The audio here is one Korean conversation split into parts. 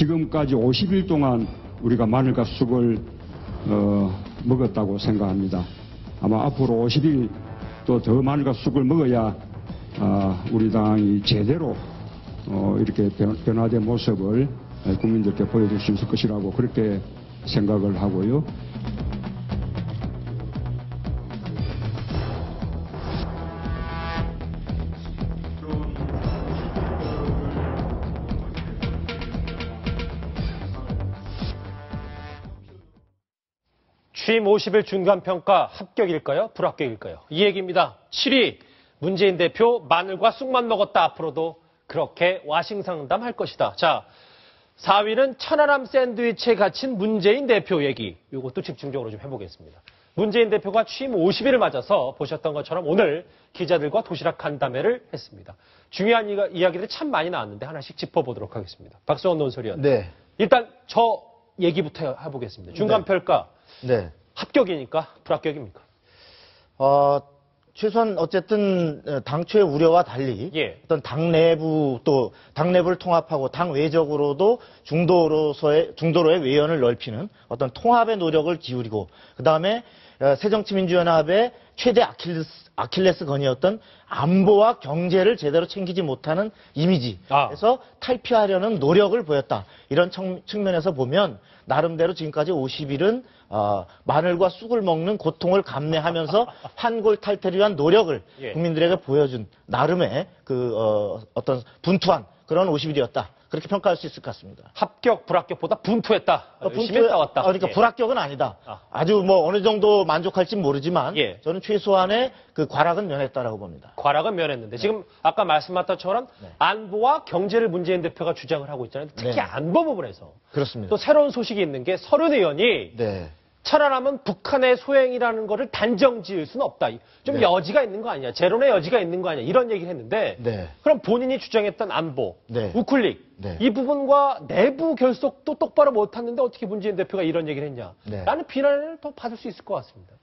지금까지 50일 동안 우리가 마늘과 쑥을 먹었다고 생각합니다. 아마 앞으로 50일 또 더 마늘과 쑥을 먹어야 우리 당이 제대로 이렇게 변화된 모습을 국민들께 보여줄 수 있을 것이라고 그렇게 생각을 하고요. 취임 50일 중간평가 합격일까요? 불합격일까요? 이 얘기입니다. 7위 문재인 대표 마늘과 쑥만 먹었다. 앞으로도 그렇게 와싱상담할 것이다. 자, 4위는 천안함 샌드위치에 갇힌 문재인 대표 얘기. 이것도 집중적으로 좀 해보겠습니다. 문재인 대표가 취임 50일을 맞아서 보셨던 것처럼 오늘 기자들과 도시락 간담회를 했습니다. 중요한 이야기들이 참 많이 나왔는데 하나씩 짚어보도록 하겠습니다. 박수원 논설위원. 네. 일단 저 얘기부터 해보겠습니다. 중간평가. 네. 합격이니까 불합격입니까? 최소한 어쨌든 당초의 우려와 달리 예. 어떤 당 내부 또 당 내부를 통합하고 당 외적으로도 중도로의 외연을 넓히는 어떤 통합의 노력을 기울이고 그다음에 새정치민주연합의 최대 아킬레스건이었던 안보와 경제를 제대로 챙기지 못하는 이미지에서 탈피하려는 노력을 보였다. 이런 측면에서 보면 나름대로 지금까지 50일은 마늘과 쑥을 먹는 고통을 감내하면서 환골탈태를 위한 노력을 예. 국민들에게 보여준 나름의 어떤 분투한 그런 50일이었다. 그렇게 평가할 수 있을 것 같습니다. 합격, 불합격보다 분투했다. 열심히 싸웠다. 그러니까 예. 불합격은 아니다. 아주 뭐 어느 정도 만족할진 모르지만 예. 저는 최소한의 그 과락은 면했다라고 봅니다. 과락은 면했는데 지금 아까 말씀하셨던 것처럼 안보와 경제를 문재인 대표가 주장을 하고 있잖아요. 특히 네. 안보 부분에서 그렇습니다. 또 새로운 소식이 있는 게 서른 의원이 네. 천안함은 북한의 소행이라는 거를 단정 지을 수는 없다. 좀 네. 여지가 있는 거 아니야. 제론의 여지가 있는 거 아니야. 이런 얘기를 했는데 네. 그럼 본인이 주장했던 안보, 네. 우클릭 네. 이 부분과 내부 결속도 똑바로 못했는데 어떻게 문재인 대표가 이런 얘기를 했냐. 네. 라는 비난을 더 받을 수 있을 것 같습니다.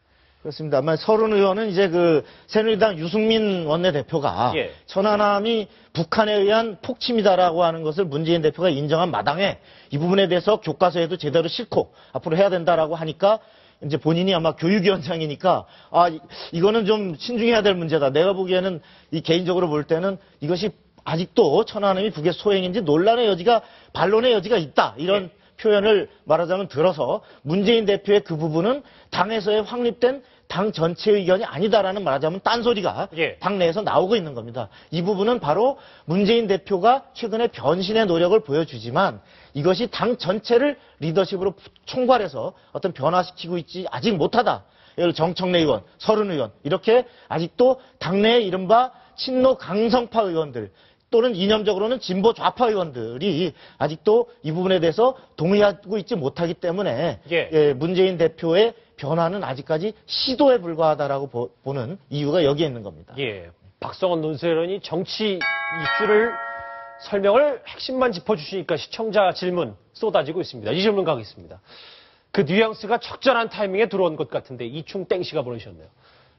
그렇습니다. 아마 서른 의원은 이제 그 새누리당 유승민 원내대표가 예. 천안함이 북한에 의한 폭침이다라고 하는 것을 문재인 대표가 인정한 마당에 이 부분에 대해서 교과서에도 제대로 싣고 앞으로 해야 된다라고 하니까 이제 본인이 아마 교육위원장이니까 이거는 좀 신중해야 될 문제다. 내가 보기에는 이 개인적으로 볼 때는 이것이 아직도 천안함이 북의 소행인지 논란의 여지가 반론의 여지가 있다. 이런 예. 표현을 말하자면 들어서 문재인 대표의 그 부분은 당에서의 확립된 당 전체 의견이 아니다라는 말하자면 딴소리가 예. 당 내에서 나오고 있는 겁니다. 이 부분은 바로 문재인 대표가 최근에 변신의 노력을 보여주지만 이것이 당 전체를 리더십으로 총괄해서 어떤 변화시키고 있지 아직 못하다. 예를 들어 정청래 의원, 서른 의원 이렇게 아직도 당내의 이른바 친노 강성파 의원들 또는 이념적으로는 진보 좌파 의원들이 아직도 이 부분에 대해서 동의하고 있지 못하기 때문에 예. 문재인 대표의 변화는 아직까지 시도에 불과하다라고 보는 이유가 여기에 있는 겁니다. 예. 박성원 논설위원이 정치 이슈를 설명을 핵심만 짚어주시니까 시청자 질문 쏟아지고 있습니다. 이 질문 가겠습니다. 그 뉘앙스가 적절한 타이밍에 들어온 것 같은데 이충땡 씨가 보내셨네요.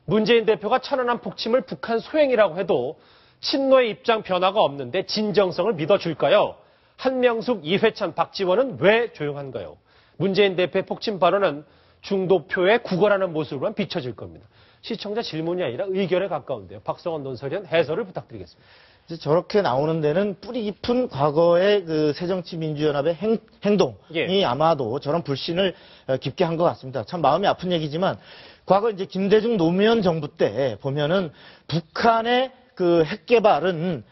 문재인 대표가 천안함 폭침을 북한 소행이라고 해도 친노의 입장 변화가 없는데 진정성을 믿어줄까요? 한명숙, 이회찬, 박지원은 왜 조용한가요? 문재인 대표의 폭침 발언은 중도표에 구걸하는 모습으로만 비춰질 겁니다. 시청자 질문이 아니라 의견에 가까운데요. 박성원 논설위원 해설을 부탁드리겠습니다. 이제 저렇게 나오는 데는 뿌리 깊은 과거의 그 새정치민주연합의 행동이 예. 아마도 저런 불신을 깊게 한 것 같습니다. 참 마음이 아픈 얘기지만 과거 이제 김대중 노무현 정부 때 보면은 북한의 그 핵 개발은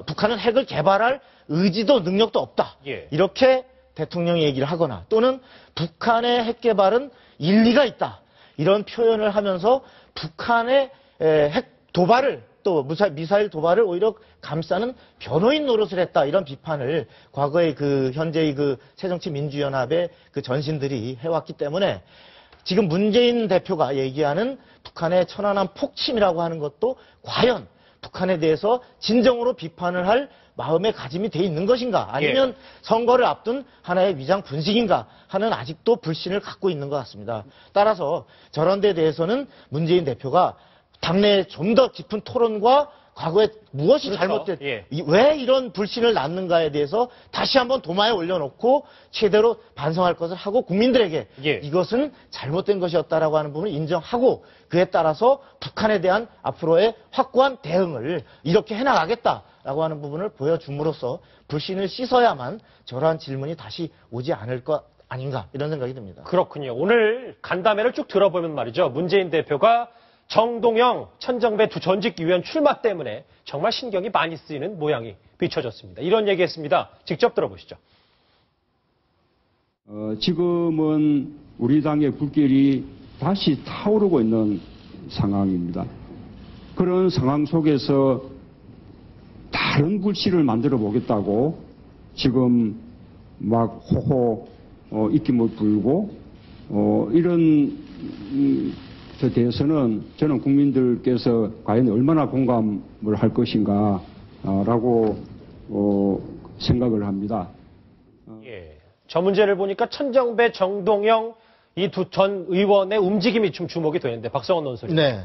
북한은 핵을 개발할 의지도 능력도 없다. 예. 이렇게 대통령이 얘기를 하거나 또는 북한의 핵 개발은 일리가 있다. 이런 표현을 하면서 북한의 핵 도발을 또 미사일 도발을 오히려 감싸는 변호인 노릇을 했다. 이런 비판을 과거의 현재의 새정치민주연합의 전신들이 해왔기 때문에 지금 문재인 대표가 얘기하는 북한의 천안함 폭침이라고 하는 것도 과연 북한에 대해서 진정으로 비판을 할 마음의 가짐이 돼 있는 것인가 아니면 선거를 앞둔 하나의 위장 분식인가 하는 아직도 불신을 갖고 있는 것 같습니다. 따라서 저런 데 대해서는 문재인 대표가 당내에 좀 더 깊은 토론과 과거에 무엇이 그렇죠. 잘못됐, 예. 왜 이런 불신을 낳는가에 대해서 다시 한번 도마에 올려놓고 최대로 반성할 것을 하고 국민들에게 예. 이것은 잘못된 것이었다라고 하는 부분을 인정하고 그에 따라서 북한에 대한 앞으로의 확고한 대응을 이렇게 해나가겠다라고 하는 부분을 보여줌으로써 불신을 씻어야만 저러한 질문이 다시 오지 않을 것 아닌가 이런 생각이 듭니다. 그렇군요. 오늘 간담회를 쭉 들어보면 말이죠. 문재인 대표가 정동영, 천정배 두 전직 의원 출마 때문에 정말 신경이 많이 쓰이는 모양이 비춰졌습니다. 이런 얘기했습니다. 직접 들어보시죠. 지금은 우리 당의 불길이 다시 타오르고 있는 상황입니다. 그런 상황 속에서 다른 불씨를 만들어 보겠다고 지금 막 호호 입김을 불고 이런 데 대해서는 저는 국민들께서 과연 얼마나 공감을 할 것인가라고 생각을 합니다. 예. 저 문제를 보니까 천정배, 정동영 이 두 전 의원의 움직임이 좀 주목이 되는데 박성원 논설위원. 네.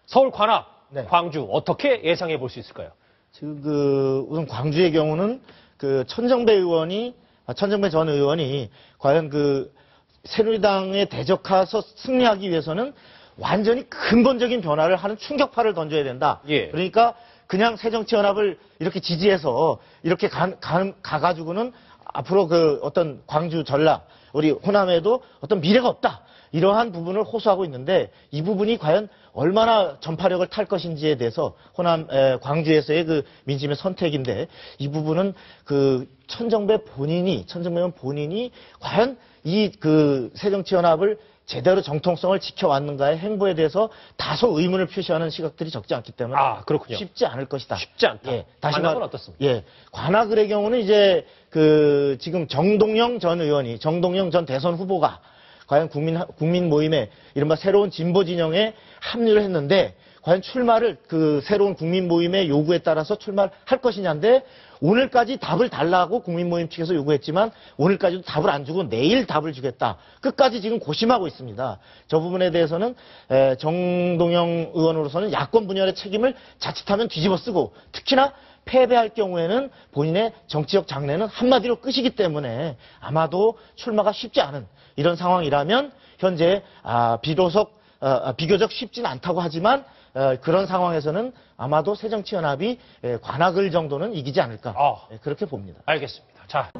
서울 관악, 네. 광주 어떻게 예상해 볼 수 있을까요? 지금 우선 광주의 경우는 천정배 전 의원이 과연 새누리당에 대적해서 승리하기 위해서는 완전히 근본적인 변화를 하는 충격파를 던져야 된다. 예. 그러니까 그냥 새정치연합을 이렇게 지지해서 이렇게 가가지고는 앞으로 어떤 광주, 전라, 우리 호남에도 어떤 미래가 없다. 이러한 부분을 호소하고 있는데 이 부분이 과연 얼마나 전파력을 탈 것인지에 대해서 광주에서의 민심의 선택인데 이 부분은 천정배 의원 본인이 과연 이 새정치연합을 제대로 정통성을 지켜왔는가의 행보에 대해서 다소 의문을 표시하는 시각들이 적지 않기 때문에 그렇군요. 쉽지 않을 것이다. 쉽지 않다. 예, 관악은 어떻습니까? 예, 관악을의 경우는 이제 지금 정동영 전 대선 후보가 과연 국민 모임에 이른바 새로운 진보 진영에 합류를 했는데 과연 출마를 새로운 국민 모임의 요구에 따라서 출마를 할 것이냐인데 오늘까지 답을 달라고 국민 모임 측에서 요구했지만 오늘까지도 답을 안 주고 내일 답을 주겠다. 끝까지 지금 고심하고 있습니다. 저 부분에 대해서는 정동영 의원으로서는 야권 분열의 책임을 자칫하면 뒤집어 쓰고 특히나 패배할 경우에는 본인의 정치적 장래는 한마디로 끝이기 때문에 아마도 출마가 쉽지 않은 이런 상황이라면 현재 비교적 쉽진 않다고 하지만 그런 상황에서는 아마도 새정치연합이 관악을 정도는 이기지 않을까 그렇게 봅니다. 알겠습니다. 자.